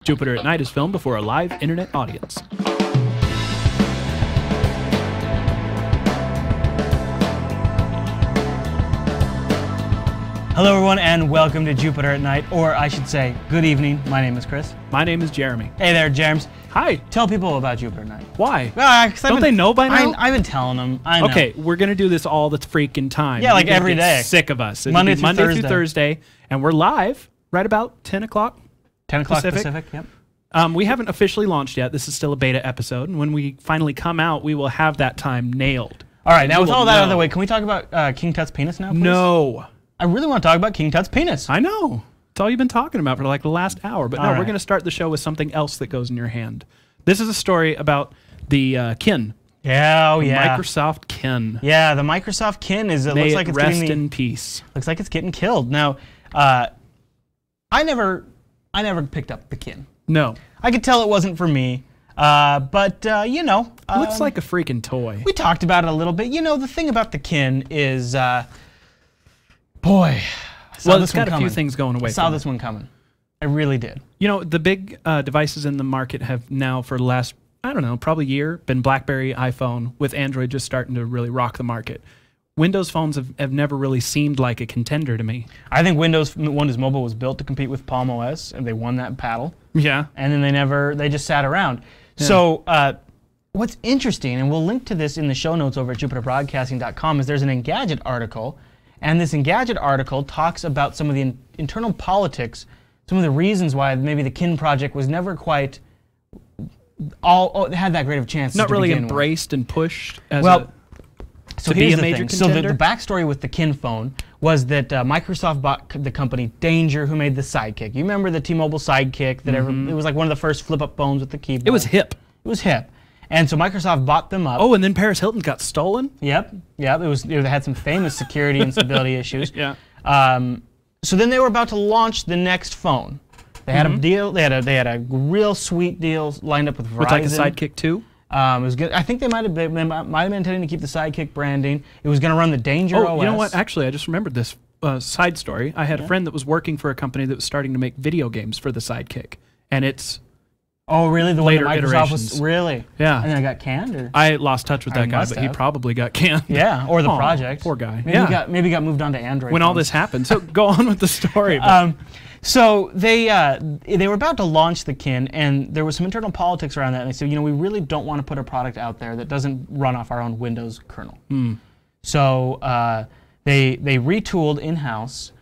Jupiter at Night is filmed before a live internet audience. Hello everyone and welcome to Jupiter at Night, or I should say, good evening. My name is Chris. My name is Jeremy. Hey there, James. Hi. Tell people about Jupiter at Night. Why? Don't they know by now? I've been telling them. I know. Okay, we're going to do this all the freaking time. Yeah, like You're gonna every get day. Sick of us. Monday through through Thursday, and we're live right about 10 o'clock. 10 o'clock Pacific, yep. We haven't officially launched yet. This is still a beta episode, and when we finally come out, we will have that time nailed. All right, now with all that out of the know. way, can we talk about King Tut's penis now, please? No. I really want to talk about King Tut's penis. I know. It's all you've been talking about for like the last hour. But no, All we're right. going to start the show with something else that goes in your hand. This is a story about the Kin. Yeah, oh yeah. Microsoft Kin. Yeah, the Microsoft Kin is. It May looks like it's rest getting in peace. Looks like it's getting killed. Now, I never picked up the Kin. No. I could tell it wasn't for me. But you know, It looks like a freaking toy. we talked about it a little bit. You know, the thing about the Kin is, boy, I saw Well, this it's got one a few coming. things going away I saw from this it. one coming. I really did. You know, the big devices in the market have now, for the last, I don't know, probably year, been BlackBerry, iPhone, with Android just starting to really rock the market. Windows phones have never really seemed like a contender to me. I think Windows Mobile was built to compete with Palm OS, and they won that battle. Yeah. And then they just sat around. Yeah. So what's interesting, and we'll link to this in the show notes over at jupiterbroadcasting.com, is there's an Engadget article, and this Engadget article talks about some of the internal politics, some of the reasons why maybe the Kin project was never quite had that great of a chance. Not to really begin with. embraced and pushed as Well, so to be here's a the major thing. So contender? the backstory with the Kin phone was that Microsoft bought the company Danger, who made the Sidekick. You remember the T-Mobile Sidekick? That it was like one of the first flip-up phones with the keyboard. It was hip. It was hip. And so Microsoft bought them up. Oh, and then Paris Hilton got stolen? Yep. It had some famous security and stability issues. Yeah. So then they were about to launch the next phone. They had a deal. They had a real sweet deal lined up with Verizon. With like a Sidekick 2? It was good. I think they might have been intending to keep the Sidekick branding. It was going to run the Danger OS. Oh, you know what? Actually, I just remembered this side story. I had a friend that was working for a company that was starting to make video games for the Sidekick. And it's... Oh, really? The later one that Microsoft iterations. was... Really? Yeah. And then it got canned? Or? I lost touch with I that guy, must but he have. probably got canned. Yeah, or the Aw, project. Poor guy. Maybe Yeah. maybe got moved on to Android When all phones. this happened. So go on with the story. So they were about to launch the Kin, and there was some internal politics around that. And they said, you know, we really don't want to put a product out there that doesn't run off our own Windows kernel. So they retooled in-house.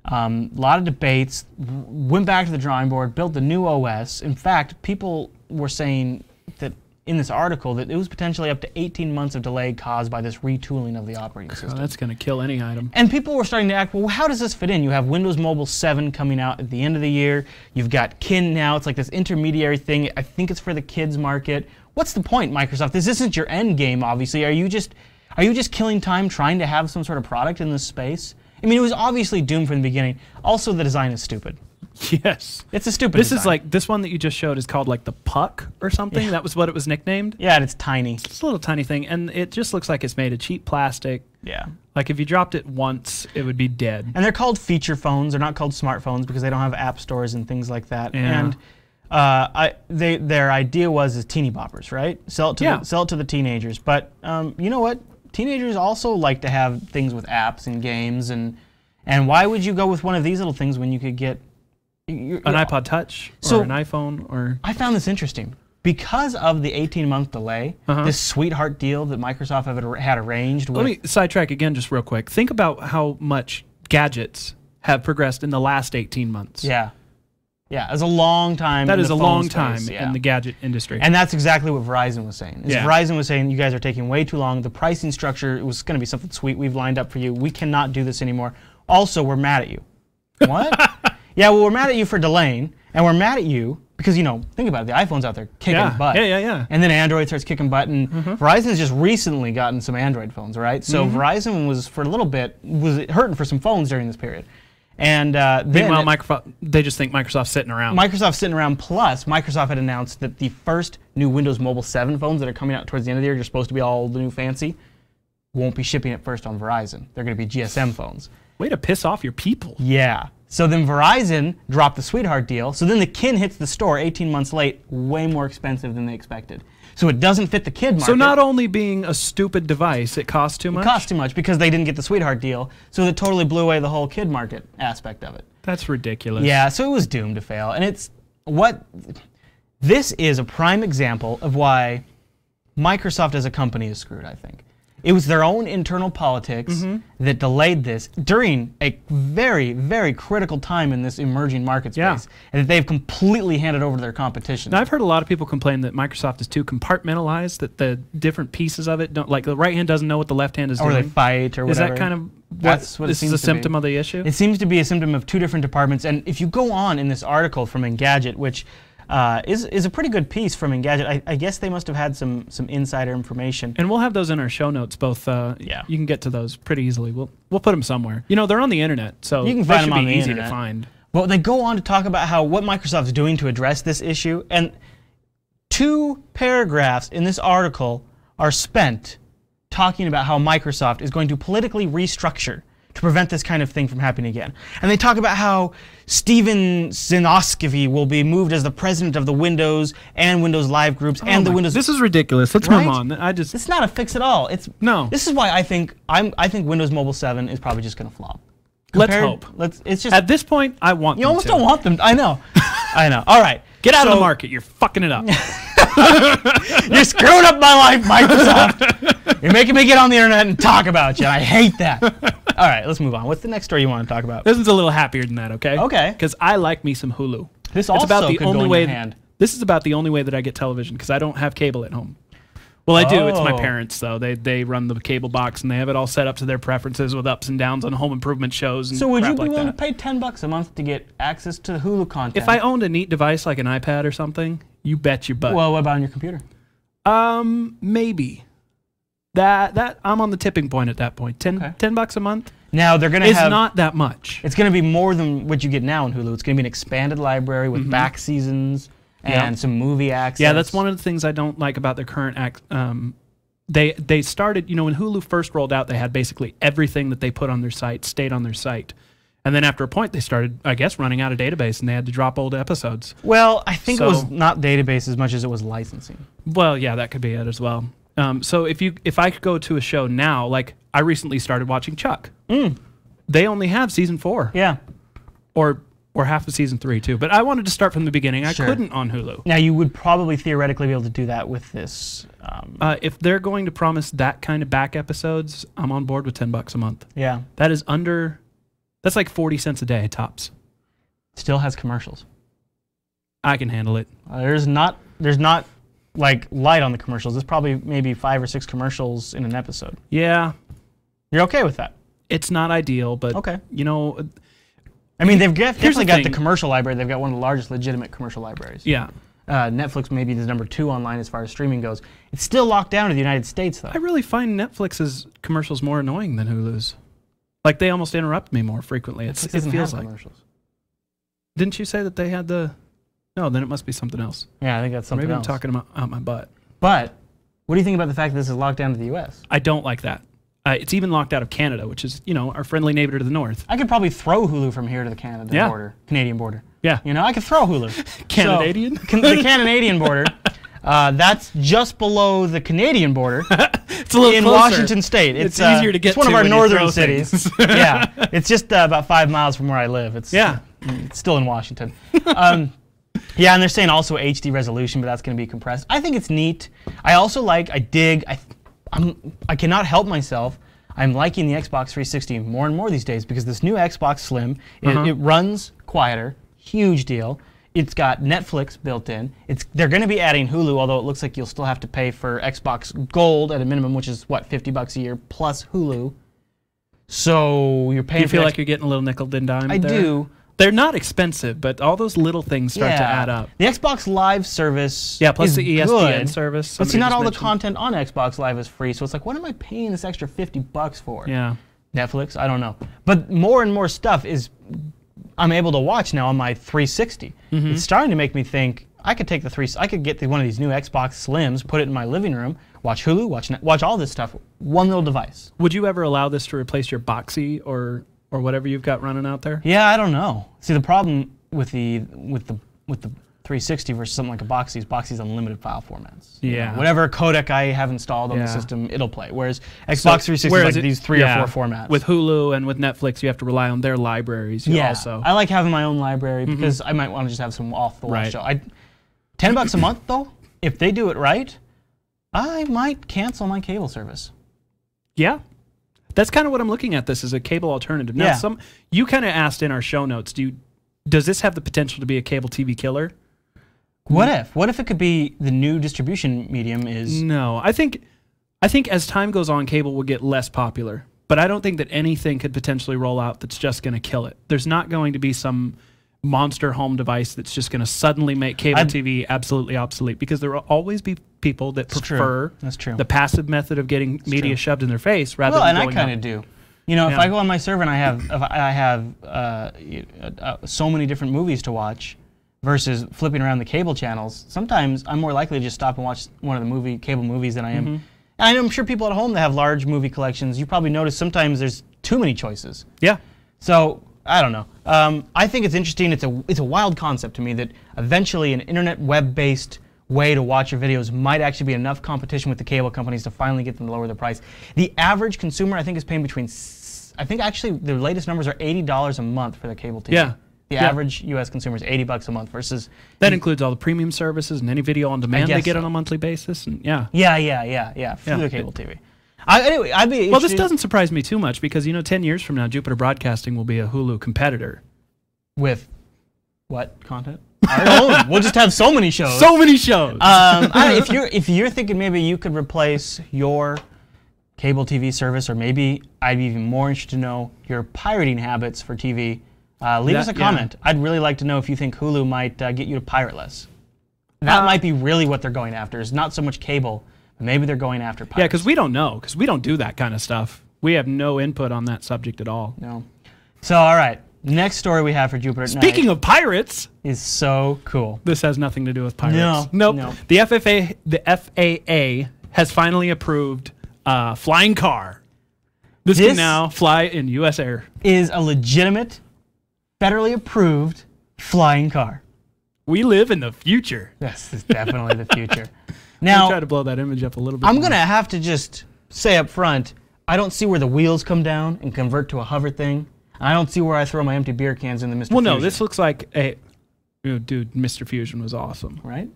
A lot of debates. Went back to the drawing board. Built the new OS. In fact, people were saying that in this article that it was potentially up to 18 months of delay caused by this retooling of the operating system. Oh, that's going to kill any item. And people were starting to act, well, how does this fit in? You have Windows Mobile 7 coming out at the end of the year. You've got Kin now. It's like this intermediary thing. I think it's for the kids market. What's the point, Microsoft? This isn't your end game, obviously. Are you just killing time trying to have some sort of product in this space? I mean, it was obviously doomed from the beginning. Also, the design is stupid. Yes. It's a stupid This design. is like, this one that you just showed is called like the Puck or something. Yeah. That was what it was nicknamed. Yeah, and it's tiny. It's a little tiny thing, and it just looks like it's made of cheap plastic. Yeah. Like if you dropped it once, it would be dead. And they're called feature phones. They're not called smartphones because they don't have app stores and things like that. Yeah. And their idea was teeny boppers, right? Sell it to the teenagers. But you know what? Teenagers also like to have things with apps and games, and why would you go with one of these little things when you could get An iPod Touch or So- an iPhone or... I found this interesting. Because of the 18-month delay, this sweetheart deal that Microsoft had arranged with... Let me sidetrack again just real quick. Think about how much gadgets have progressed in the last 18 months. Yeah. Yeah, it's a long time. That in is the a phone long space, time yeah. in the gadget industry. And that's exactly what Verizon was saying. Yeah. Verizon was saying, you guys are taking way too long. The pricing structure was going to be something sweet we've lined up for you. We cannot do this anymore. Also, we're mad at you. What? Yeah, well, we're mad at you for delaying, and we're mad at you because, you know, think about it. The iPhone's out there kicking butt. Yeah. And then Android starts kicking butt, and Verizon's just recently gotten some Android phones, right? So Verizon was, for a little bit, was hurting for some phones during this period. And then Meanwhile, Microsoft, they just think Microsoft's sitting around. Microsoft's sitting around, plus Microsoft had announced that the first new Windows Mobile 7 phones that are coming out towards the end of the year, are supposed to be all the new fancy, won't be shipping at first on Verizon. They're going to be GSM phones. Way to piss off your people. Yeah. So then Verizon dropped the sweetheart deal. So then the Kin hits the store 18 months late, way more expensive than they expected. So it doesn't fit the kid market. So not only being a stupid device, it costs too much? It costs too much because they didn't get the sweetheart deal. So it totally blew away the whole kid market aspect of it. That's ridiculous. Yeah, so it was doomed to fail. And this is a prime example of why Microsoft as a company is screwed, I think. It was their own internal politics that delayed this during a very, very critical time in this emerging market space, and that they've completely handed over to their competition. Now, I've heard a lot of people complain that Microsoft is too compartmentalized, that the different pieces of it don't, like the right hand doesn't know what the left hand is doing. Or they fight or whatever. Is that kind of That's what it seems is a to symptom be. of the issue? It seems to be a symptom of two different departments, and if you go on in this article from Engadget, which is a pretty good piece from Engadget. I guess they must have had some insider information. And we'll have those in our show notes. Both, yeah, you can get to those pretty easily. We'll put them somewhere. You know, they're on the internet, so you can they find should them on be the easy internet. to find. Well, they go on to talk about how what Microsoft's doing to address this issue, and 2 paragraphs in this article are spent talking about how Microsoft is going to politically restructure to prevent this kind of thing from happening again. And they talk about how Steven Zinoskovy will be moved as the president of the Windows and Windows Live groups and the Windows. This is ridiculous. Let's move on. It's not a fix at all. No. This is why I think Windows Mobile 7 is probably just going to flop. Let's hope. It's just at this point, I want. You almost don't want them. I know. I know. All right. Get out of the market. You're fucking it up. You're screwing up my life, Microsoft. You're making me get on the internet and talk about you. I hate that. All right, let's move on. What's the next story you want to talk about? This is a little happier than that, okay? Okay. Because I like me some Hulu. This also could go in your hand. This is about the only way that I get television because I don't have cable at home. Well, I do. It's my parents, though. They run the cable box and they have it all set up to their preferences with ups and downs on home improvement shows. And so would you be like willing that. to pay $10 a month to get access to Hulu content? If I owned a neat device like an iPad or something, you bet your butt. Well, what about on your computer? Maybe. That I'm on the tipping point at that point. $10 a month. Now they're gonna have. It's not that much. It's gonna be more than what you get now on Hulu. It's gonna be an expanded library with back seasons and some movie access. Yeah, that's one of the things I don't like about their current they started, you know, when Hulu first rolled out, they had basically everything that they put on their site stayed on their site. And then after a point, they started, I guess, running out of database, and they had to drop old episodes. Well, I think it was not database as much as it was licensing. Well, yeah, that could be it as well. So if I could go to a show now, like I recently started watching Chuck. They only have season 4. Yeah. Or half of season 3 too. But I wanted to start from the beginning. I couldn't on Hulu. Now you would probably theoretically be able to do that with this. If they're going to promise that kind of back episodes, I'm on board with $10 a month. Yeah. That is under. That's like 40 cents a day tops. Still has commercials. I can handle it. There's not like light on the commercials. There's probably maybe 5 or 6 commercials in an episode. Yeah. You're okay with that? It's not ideal, but you know. I mean, they've definitely got the commercial library. They've got one of the largest legitimate commercial libraries. Yeah. Netflix maybe is number 2 online as far as streaming goes. It's still locked down to the United States, though. I really find Netflix's commercials more annoying than Hulu's. Like, they almost interrupt me more frequently. It feels like. Commercials. Didn't you say that they had the... No, then it must be something else. Yeah, I think that's something else. Maybe I'm talking out my butt. But what do you think about the fact that this is locked down to the U.S.? I don't like that. It's even locked out of Canada, which is, you know, our friendly neighbor to the north. I could probably throw Hulu from here to the Canadian border. Yeah. You know, I could throw Hulu. Canadian? So, the Canadian border. That's just below the Canadian border. It's a little in closer. Washington State. It's easier to get to. It's one of our northern cities. Yeah. Yeah. It's just about 5 miles from where I live. It's still in Washington. Yeah, and they're saying also HD resolution, but that's going to be compressed. I think it's neat. I also I cannot help myself. I'm liking the Xbox 360 more and more these days because this new Xbox Slim, it runs quieter. Huge deal. It's got Netflix built in. They're going to be adding Hulu, although it looks like you'll still have to pay for Xbox Gold at a minimum, which is what, $50 a year plus Hulu. So you're paying. You feel like you're getting a little nickel and dime. I do. They're not expensive, but all those little things start to add up. The Xbox Live service plus is the ESPN good, service. But see, not all the content on Xbox Live is free, so it's like, what am I paying this extra $50 for? Yeah. Netflix? I don't know. But more and more stuff I'm able to watch now on my 360. It's starting to make me think I could take I could get one of these new Xbox Slims, put it in my living room, watch Hulu, watch all this stuff, one little device. Would you ever allow this to replace your Boxee or or whatever you've got running out there? Yeah, I don't know. See, the problem with the 360 versus something like a Boxy's, Boxy's unlimited file formats. Yeah. Whatever codec I have installed on the system, it'll play. Whereas Xbox 360 is like these 3 or 4 formats. With Hulu and with Netflix, you have to rely on their libraries. Also. I like having my own library because I might want to just have some off-the-wall show. $10 a month though, if they do it right, I might cancel my cable service. Yeah. That's kind of what I'm looking at this as a cable alternative. Now, you kind of asked in our show notes, does this have the potential to be a cable TV killer? What if? What if it could be the new distribution medium is... No, I think as time goes on, cable will get less popular. But I don't think that anything could potentially roll out that's just going to kill it. There's not going to be some monster home device that's just going to suddenly make cable TV absolutely obsolete, because there will always be people that prefer the passive method of getting media shoved in their face rather than going and I kind of do. You know, if I go on my server and I have so many different movies to watch versus flipping around the cable channels, sometimes I'm more likely to just stop and watch one of the cable movies than I am. And I'm sure people at home that have large movie collections, you probably notice sometimes there's too many choices. Yeah. So, I don't know. I think it's interesting. It's a wild concept to me that eventually an internet web-based way to watch your videos might actually be enough competition with the cable companies to finally get them to lower the price. The average consumer, I think, is paying between, I think actually the latest numbers are $80 a month for the cable TV. Yeah. The average U.S. consumer is $80 a month versus... That includes all the premium services and any video on demand they get on a monthly basis. And for the cable TV. Anyway, I'd be... Well, this doesn't surprise me too much because, 10 years from now, Jupiter Broadcasting will be a Hulu competitor. With what content? Our own. We'll just have so many shows. So many shows! If you're thinking maybe you could replace your cable TV service, or maybe I'd be even more interested to know your pirating habits for TV, leave us a comment. I'd really like to know if you think Hulu might get you to pirate less. That might be really what they're going after, is not so much cable, but maybe they're going after pirates. Yeah, because we don't know, because we don't do that kind of stuff. We have no input on that subject at all. No. So, all right. Next story we have for Jupiter at Night. Speaking of pirates, is so cool. This has nothing to do with pirates. No. Nope. No. The FAA has finally approved flying car. This can now fly in U.S. air. Is a legitimate, federally approved flying car. We live in the future. This is definitely the future. Now, try to blow that image up a little bit. I'm going to have to just say up front, I don't see where the wheels come down and convert to a hover thing. I don't see where I throw my empty beer cans in the Mr. Fusion. Well, no, this looks like a... Dude, Mr. Fusion was awesome. Right?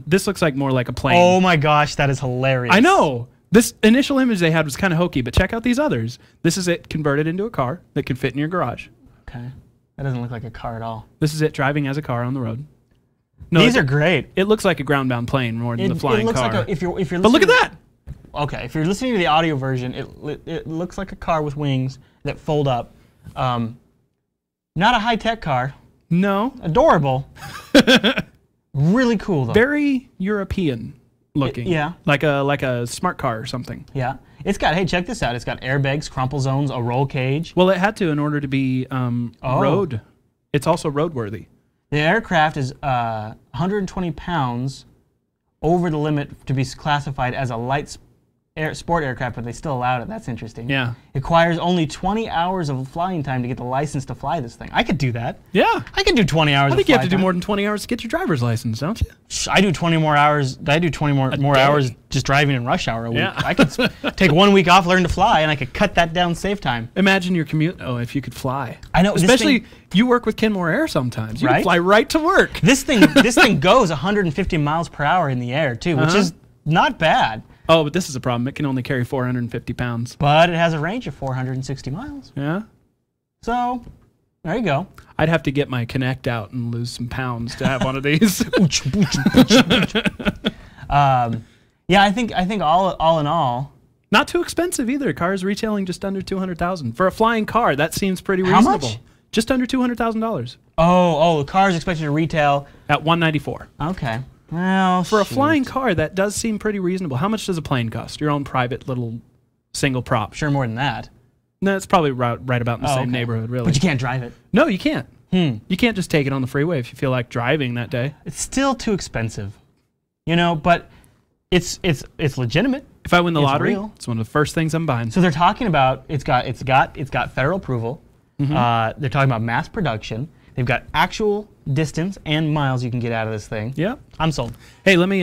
This looks like more like a plane. Oh my gosh, that is hilarious. I know! This initial image they had was kind of hokey, but check out these others. This is it converted into a car that can fit in your garage. Okay. That doesn't look like a car at all. This is it driving as a car on the road. No, these are great. It looks like a ground-bound plane more than the flying car. Like if you're listening but look at that! Okay, if you're listening to the audio version, it looks like a car with wings that fold up. Not a high-tech car. No. Adorable. Really cool, though. Very European looking. Yeah. Like a smart car or something. Yeah. It's got, hey, check this out. It's got airbags, crumple zones, a roll cage. Well, it had to in order to be road. It's also roadworthy. The aircraft is 120 pounds over the limit to be classified as a light sport aircraft, but they still allowed it. That's interesting. Yeah. It requires only 20 hours of flying time to get the license to fly this thing. I could do that. Yeah. I could do 20 hours. I think you have to do more than 20 hours to get your driver's license, don't you? I do 20 more hours. I do 20 more hours just driving in rush hour a week. Yeah. I could take 1 week off, learn to fly, and I could cut that down, save time. Imagine your commute. Oh, if you could fly. I know. Especially you work with Kenmore Air sometimes. You can fly right to work. This thing goes 150 miles per hour in the air too, which is not bad. Oh, but this is a problem. It can only carry 450 pounds. But it has a range of 460 miles. Yeah. So, there you go. I'd have to get my Connect out and lose some pounds to have one of these. Yeah, I think all in all, not too expensive either. Cars retailing just under $200,000 for a flying car. That seems pretty reasonable. How much? Just under $200,000. Oh, the car is expected to retail at $194. Okay. Well, for a flying car, that does seem pretty reasonable. How much does a plane cost? Your own private little single prop? Sure, more than that. No, it's probably right about in the same neighborhood, really. But you can't drive it. No, you can't. You can't just take it on the freeway if you feel like driving that day. It's still too expensive, but it's legitimate. If I win the lottery, it's one of the first things I'm buying. So they're talking about it's got federal approval. They're talking about mass production. They've got actual distance and miles you can get out of this thing. Yeah. I'm sold. Hey, let me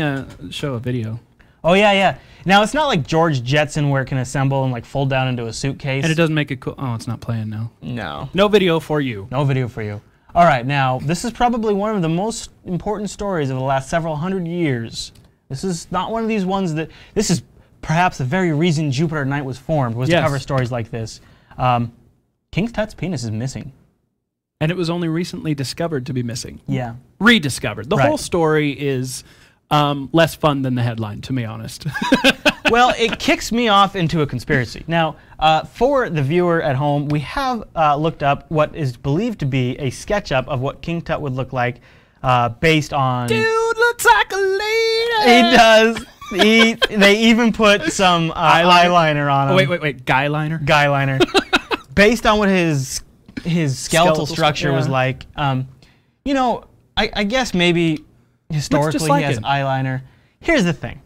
show a video. Oh, yeah. Now, it's not like George Jetson where it can assemble and like fold down into a suitcase. And it doesn't make it cool. Oh, it's not playing now. No. No video for you. No video for you. All right, now, this is probably one of the most important stories of the last several hundred years. This is not one of these ones that... This is perhaps the very reason Jupiter Nite was formed, was to cover stories like this. King Tut's penis is missing. And it was only recently discovered to be missing. Yeah. Rediscovered. The whole story is less fun than the headline, to be honest. Well, it kicks me off into a conspiracy. Now, for the viewer at home, we have looked up what is believed to be a SketchUp of what King Tut would look like based on... Dude looks like a lady! He does. They even put some eyeliner on him. Wait. Guy liner? Guy liner. Based on what his skeletal structure was like. You know, I guess maybe historically he has eyeliner. Here's the thing.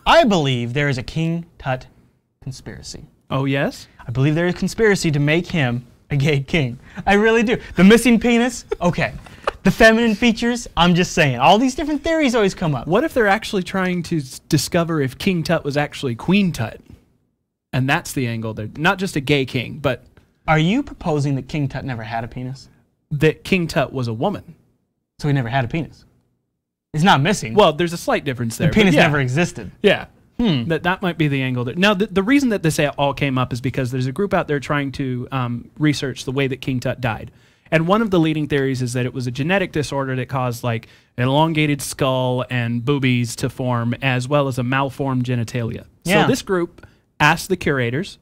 I believe there is a King Tut conspiracy. Oh, yes? I believe there is a conspiracy to make him a gay king. I really do. The missing penis? Okay. The feminine features? I'm just saying. All these different theories always come up. What if they're actually trying to discover if King Tut was actually Queen Tut? And that's the angle. They're not just a gay king, but... Are you proposing that King Tut never had a penis? That King Tut was a woman. So he never had a penis? It's not missing. Well, there's a slight difference there. The penis never existed. Yeah. That might be the angle there. Now, the reason that this all came up is because there's a group out there trying to research the way that King Tut died. And one of the leading theories is that it was a genetic disorder that caused like an elongated skull and boobies to form, as well as a malformed genitalia. Yeah. So this group asked the curators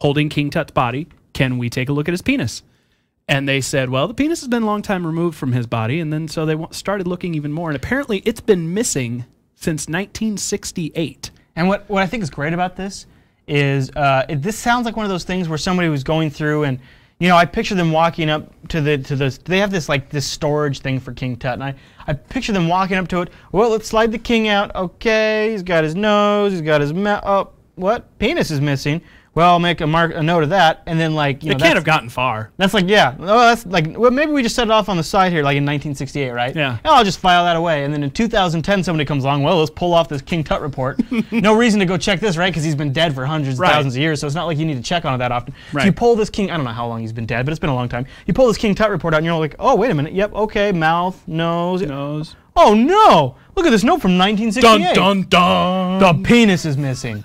holding King Tut's body, can we take a look at his penis? And they said, well, the penis has been a long time removed from his body. And then so they started looking even more. And apparently it's been missing since 1968. And what I think is great about this is this sounds like one of those things where somebody was going through and, you know, I picture them walking up to they have this like this storage thing for King Tut. And I picture them walking up to it. Well, let's slide the king out. Okay, he's got his nose, he's got his mouth. Oh, what? Penis is missing. Well, I'll make a note of that, and then like you know, can't have gotten far. That's like oh, that's like well, maybe we just set it off on the side here, like in 1968, right? Yeah. And I'll just file that away, and then in 2010 somebody comes along. Well, let's pull off this King Tut report. No reason to go check this, right? Because he's been dead for hundreds of thousands of years, so it's not like you need to check on it that often. Right. So you pull this King. I don't know how long he's been dead, but it's been a long time. You pull this King Tut report out, and you're like, oh, wait a minute. Yep, okay, mouth, nose. Oh no! Look at this note from 1968. Dun dun dun. The penis is missing.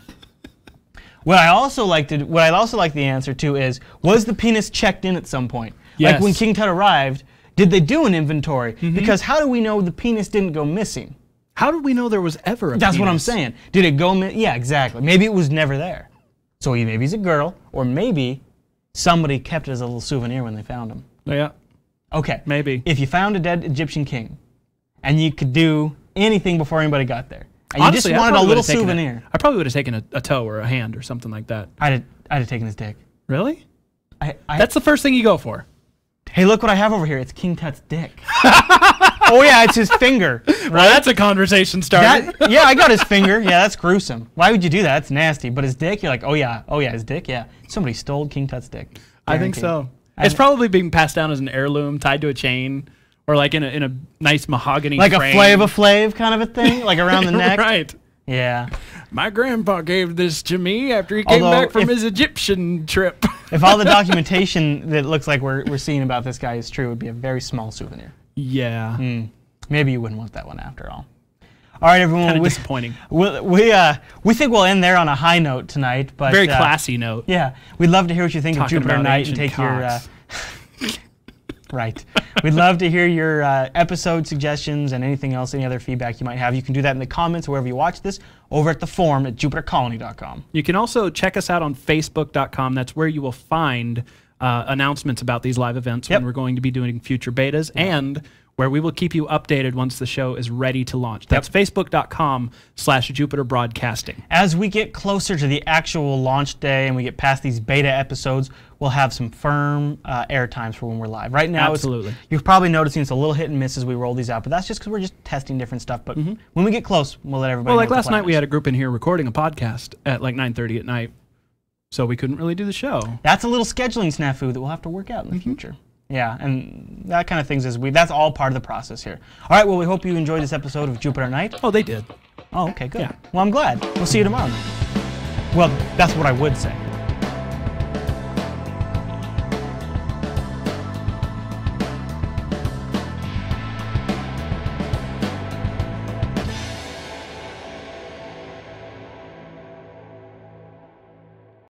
What I also like the answer to is, was the penis checked in at some point? Yes. Like when King Tut arrived, did they do an inventory? Because how do we know the penis didn't go missing? How did we know there was ever a penis? That's what I'm saying. Did it go yeah, exactly. Maybe it was never there. So maybe he's a girl, or maybe somebody kept it as a little souvenir when they found him. Yeah. Okay. Maybe. If you found a dead Egyptian king, and you could do anything before anybody got there, and honestly, you just wanted a little souvenir. I probably would have taken a toe or a hand or something like that. I'd have taken his dick. Really? That's the first thing you go for. Hey, look what I have over here. It's King Tut's dick. Oh, yeah, it's his finger. Right? Well, that's a conversation starter. Yeah, I got his finger. Yeah, that's gruesome. Why would you do that? That's nasty. But his dick, you're like, oh, yeah, his dick, yeah. Somebody stole King Tut's dick. Guaranteed. I think so. It's probably being passed down as an heirloom, tied to a chain, or like in a nice mahogany like frame. A Flava Flav kind of a thing, like around the neck. Right. Yeah. My grandpa gave this to me after he came back from his Egyptian trip. If all the documentation that looks like we're seeing about this guy is true, it would be a very small souvenir. Yeah. Maybe you wouldn't want that one after all. All right, everyone. Kind of disappointing. We think we'll end there on a high note tonight, but very classy note. Yeah, we'd love to hear what you think of Jupiter Nite and take cocks. your. Right. We'd love to hear your episode suggestions and anything else, any other feedback you might have. You can do that in the comments wherever you watch this, over at the forum at jupitercolony.com. You can also check us out on facebook.com. That's where you will find announcements about these live events when we're going to be doing future betas and where we will keep you updated once the show is ready to launch. That's facebook.com/Jupiter Broadcasting. As we get closer to the actual launch day and we get past these beta episodes, we'll have some firm air times for when we're live. Right now, you're probably noticing it's a little hit and miss as we roll these out, but that's just because we're just testing different stuff. But when we get close, we'll let everybody know. Well, like last night, we had a group in here recording a podcast at like 9:30 at night. so we couldn't really do the show. That's a little scheduling snafu that we'll have to work out in the future. Yeah, and that kind of things that's all part of the process here. All right, well, we hope you enjoyed this episode of Jupiter Nite. Oh, they did. Oh, okay, good. Yeah. Well, I'm glad. We'll see you tomorrow. Well, that's what I would say.